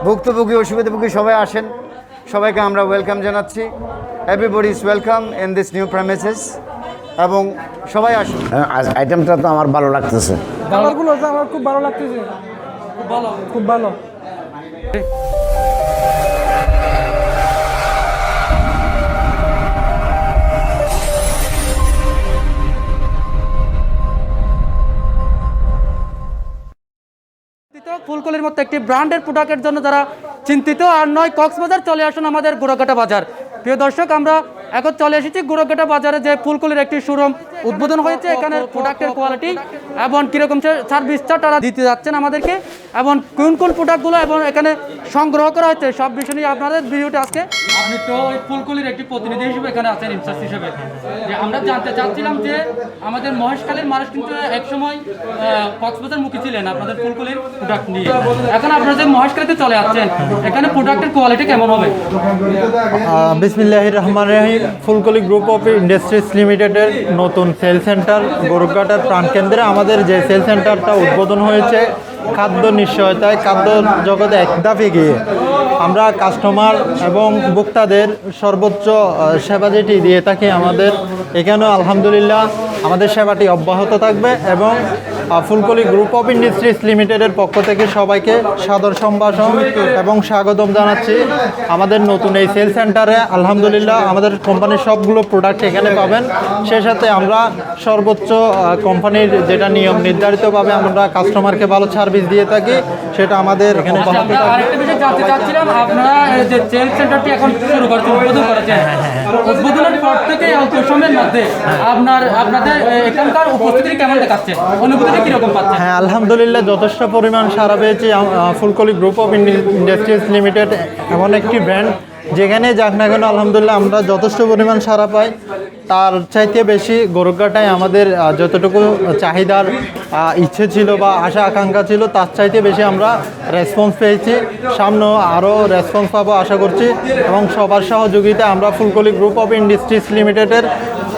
ভুক্তভোগী অসুবিধাভোগী সবাই আসেন, সবাইকে আমরা ওয়েলকাম জানাচ্ছি। Everybody is welcome in this new premises এবং সবাই আসুন। আইটেমটা তো আমার ভালো লাগতেছে, কালারগুলো আমার খুব ভালো লাগতেছে, খুব ভালো। ফুলকলির মতো একটি ব্র্যান্ডের প্রোডাক্টের জন্য যারা চিন্তিত আর নয়, কক্সবাজার চলে আসুন আমাদের গোড়াঘাটা বাজার। প্রিয় দর্শক, আমরা এখন চলে এসেছি গোড়াঘাটা বাজারে, যে ফুলকলির একটি শোরুম উদ্বোধন হয়েছে। এখানে প্রোডাক্টের কোয়ালিটি এবং কীরকম সার্ভিসটা তারা দিতে যাচ্ছেন আমাদেরকে, এবং কোন কোন প্রোডাক্টগুলো এবং এখানে সংগ্রহ করা হচ্ছে সব বিষয় নিয়ে আপনাদের ভিডিওটা আজকে। আপনি তো ওই ফুলকলির একটি প্রতিনিধি হিসেবে এখানে আছেন, ইনচার্জ হিসেবে, যে আমরা জানতে চাচ্ছিলাম যে আমাদের মহেশখালীর মানুষ কিন্তু একসময় কক্সবাজার মুখী ছিলেন আপনাদের ফুলকলির প্রোডাক্ট নিয়ে। এখন আপনারা যে মহেশখালীতে চলে আসছেন, এখানে প্রোডাক্টের কোয়ালিটি কেমন হবে? বিসমিল্লাহির রহমানির রহিম। ফুলকলি গ্রুপ অফ ইন্ডাস্ট্রিজ লিমিটেডের নতুন সেল সেন্টার গোরখঘাটার প্রাণকেন্দ্রে আমাদের যে সেল সেন্টারটা উদ্বোধন হয়েছে, খাদ্য নিশ্চয়তায় খাদ্য জগতে এক ধাপে গিয়ে আমরা কাস্টমার এবং ভোক্তাদের সর্বোচ্চ সেবা যেটি দিয়ে থাকি, আমাদের এখানেও আলহামদুলিল্লাহ আমাদের সেবাটি অব্যাহত থাকবে। এবং ফুলকলি গ্রুপ অফ ইন্ডাস্ট্রিজ লিমিটেডের পক্ষ থেকে সবাইকে সাদর সম্ভাষণ এবং স্বাগতম জানাচ্ছি আমাদের নতুন এই সেল সেন্টারে। আলহামদুলিল্লাহ আমাদের কোম্পানির সবগুলো প্রোডাক্ট এখানে পাবেন। সেই সাথে আমরা সর্বোচ্চ কোম্পানির যেটা নিয়ম নির্ধারিতভাবে আমরা কাস্টমারকে ভালো সার্ভিস দিয়ে থাকি, সেটা আমাদের এখানে অব্যাহত থাকবে। আরেকটা বিষয় জানতে চাচ্ছিলাম, আপনারা যে সেল সেন্টারটি এখন শুরু করেছেন, উদ্বোধন করেছেন, উদ্বোধনের পর থেকে অল্প সময়ের মধ্যে আপনাদের এখানকার উপস্থিতি কেমন দেখাচ্ছে, অনুভূতিটা কিরকম পাচ্ছেন? হ্যাঁ, আলহামদুলিল্লাহ যথেষ্ট পরিমাণ সাড়া পেয়েছি। ফুলকলি গ্রুপ অফ ইন্ডাস্ট্রিজ লিমিটেড এমন একটি ব্র্যান্ড, যেখানে যাক না কেন আলহামদুলিল্লাহ আমরা যথেষ্ট পরিমাণ সাড়া পাই। তার চাইতে বেশি গোরখঘাটায় আমাদের যতটুকু চাহিদার ইচ্ছে ছিল বা আশা আকাঙ্ক্ষা ছিল, তার চাইতে বেশি আমরা রেসপন্স পেয়েছি। সামনেও আরও রেসপন্স পাবো আশা করছি, এবং সবার সহযোগিতা আমরা ফুলকলি গ্রুপ অফ ইন্ডাস্ট্রিজ লিমিটেডের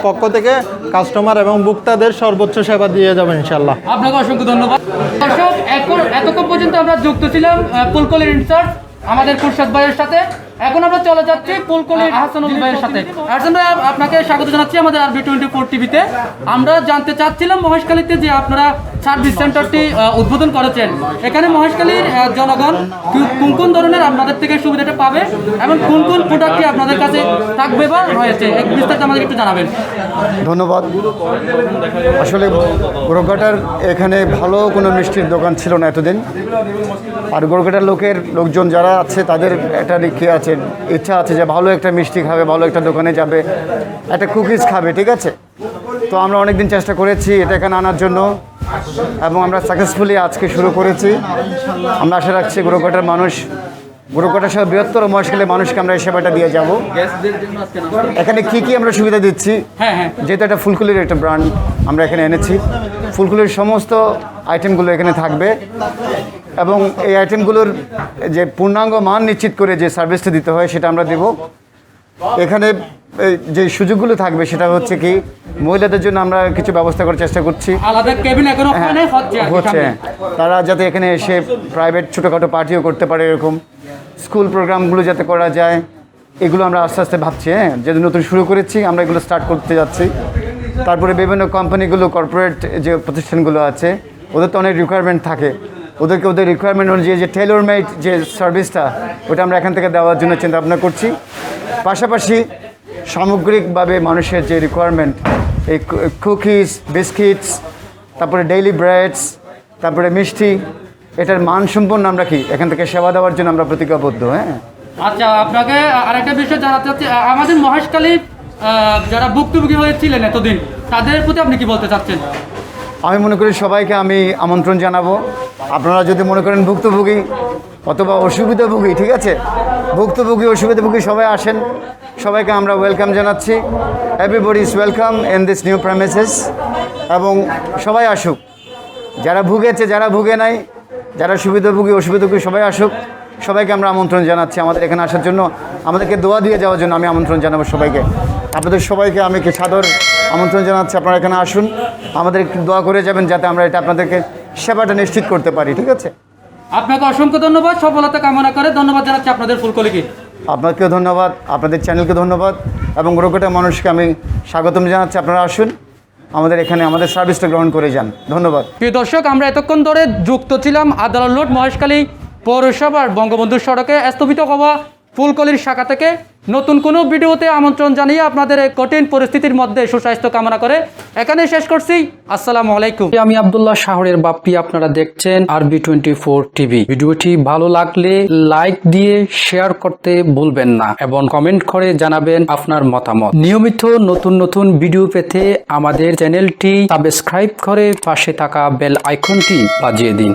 পক্ষ থেকে কাস্টমার এবং ভোক্তাদের সর্বোচ্চ সেবা দিয়ে যাবো ইনশাল্লাহ। আপনাকে অসংখ্য ধন্যবাদ। দর্শক, এতক্ষণ পর্যন্ত আমরা যুক্ত ছিলাম ফুলকলির ইনচার্জ আমাদের খুরশাদ ভাইয়ের সাথে। এখন আমরা চলে যাচ্ছি ফুলকলির আহসানুল ভাইয়ের সাথে। আহসান ভাই, আপনাকে স্বাগত জানাচ্ছি আমাদের RB24 টিভিতে। আমরা জানতে চাচ্ছিলাম মহেশখালীতে যে আপনারা সার্ভিস সেন্টারটি উদ্বোধন করেছেন, এখানে মহেশখালীর জনগণ কোন কোন ধরনের আপনাদের থেকে সুবিধাটা পাবে এবং কোন কোন প্রোডাক্টটি আপনাদের কাছে থাকবে বা রয়েছে, এক বিস্তারিত আমাদের একটু জানাবেন। ধন্যবাদ। আসলে গোরখঘাটার এখানে ভালো কোনো মিষ্টির দোকান ছিল না এতদিন, আর গোরখঘাটার লোকজন যারা আছে তাদের একটা রিক্কি আছে, ইচ্ছা আছে যে ভালো একটা মিষ্টি খাবে, ভালো একটা দোকানে যাবে, একটা কুকিজ খাবে, ঠিক আছে। তো আমরা অনেক দিন চেষ্টা করেছি এটা এখানে আনার জন্য, এবং আমরা সাকসেসফুলি আজকে শুরু করেছি। আমরা আশা রাখছি গোরখঘাটার মানুষ, গোরখঘাটার সহ বৃহত্তর মহেশখালীর মানুষকে আমরা এই সেবাটা দিয়ে যাব। এখানে কি আমরা সুবিধা দিচ্ছি, যেহেতু একটা ফুলকলির একটা ব্র্যান্ড আমরা এখানে এনেছি, ফুলকলির সমস্ত আইটেমগুলো এখানে থাকবে, এবং এই আইটেমগুলোর যে পূর্ণাঙ্গ মান নিশ্চিত করে যে সার্ভিসটা দিতে হয় সেটা আমরা দেব। এখানে যে সুযোগগুলো থাকবে সেটা হচ্ছে কি, মহিলাদের জন্য আমরা কিছু ব্যবস্থা করার চেষ্টা করছি, হচ্ছে তারা যাতে এখানে এসে প্রাইভেট ছোটোখাটো পার্টিও করতে পারে, এরকম স্কুল প্রোগ্রামগুলো যাতে করা যায়, এগুলো আমরা আস্তে আস্তে ভাবছি। যেহেতু নতুন শুরু করেছি, আমরা এগুলো স্টার্ট করতে যাচ্ছি। তারপরে বিভিন্ন কোম্পানিগুলো, কর্পোরেট যে প্রতিষ্ঠানগুলো আছে, ওদের তো অনেক রিকোয়ারমেন্ট থাকে, ওদের রিকোয়ারমেন্ট অনুযায়ী যে টেলর মেড যে সার্ভিসটা, ওটা আমরা এখান থেকে দেওয়ার জন্য চিন্তা ভাবনা করছি। পাশাপাশি সামগ্রিকভাবে মানুষের যে রিকোয়ারমেন্ট, এই কুকিজ, বিস্কিটস, তারপরে ডেইলি ব্রেডস, তারপরে মিষ্টি, এটার মানসম্পন্ন আমরা কি এখান থেকে সেবা দেওয়ার জন্য আমরা প্রতিজ্ঞাবদ্ধ। আচ্ছা, আপনাকে আরেকটা বিষয় জানাতে চাচ্ছি, আমাদের মহেশখালী যারা ভুক্তভোগী হয়েছিলেন এতদিন, তাদের প্রতি আপনি কি বলতে চাচ্ছেন? আমি মনে করি সবাইকে আমি আমন্ত্রণ জানাবো। আপনারা যদি মনে করেন ভুক্তভোগী অথবা অসুবিধাভোগী, ঠিক আছে, ভুক্তভোগী অসুবিধাভোগী সবাই আসেন, সবাইকে আমরা ওয়েলকাম জানাচ্ছি। Everybody is welcome in this new premises, এবং সবাই আসুক, যারা ভুগেছে, যারা ভুগে নাই, যারা সুবিধাভোগী অসুবিধাভোগী সবাই আসুক। সবাইকে আমরা আমন্ত্রণ জানাচ্ছি আমাদের এখানে আসার জন্য, আমাদেরকে দোয়া দিয়ে যাওয়ার জন্য আমি আমন্ত্রণ জানাবো সবাইকে। আপনাদের সবাইকে আমি কি সাদর আমন্ত্রণ জানাচ্ছি, আপনারা এখানে আসুন, আমাদের একটু দোয়া করে যাবেন যাতে আমরা এটা আপনাদেরকে সেবাটা নিশ্চিত করতে পারি, ঠিক আছে। আপনাকে অসংখ্য ধন্যবাদ, সফলতা কামনা করে ধন্যবাদ জানাচ্ছি আপনাদের ফুলকলিকে। আপনাকেও ধন্যবাদ, আপনাদের চ্যানেলকে ধন্যবাদ এবং গোরকাটা মানুষকে আমি স্বাগতম জানাচ্ছি। আপনারা আসুন আমাদের এখানে, আমাদের সার্ভিসটা গ্রহণ করে যান। ধন্যবাদ। প্রিয় দর্শক, আমরা এতক্ষণ ধরে যুক্ত ছিলাম আদালত রোড মহেশখালী পৌরসভার বঙ্গবন্ধু সড়কে স্থপিত হওয়া ফুলকলির শাখা থেকে। নতুন কোনো ভিডিওতে আমন্ত্রণ জানিয়ে আপনাদের এই কঠিন পরিস্থিতির মধ্যে সুস্বাস্থ্য কামনা করে এখানে শেষ করছি। আসসালামু আলাইকুম। আমি আব্দুল্লাহ শাহরের বাপ্পি, আপনারা দেখছেন RB24 টিভি। ভিডিওটি ভালো লাগলে লাইক দিয়ে শেয়ার করতে ভুলবেন না এবং কমেন্ট করে জানাবেন আপনার মতামত। নিয়মিত নতুন নতুন ভিডিও পেতে আমাদের চ্যানেলটি সাবস্ক্রাইব করে পাশে থাকা বেল আইকনটি বাজিয়ে দিন।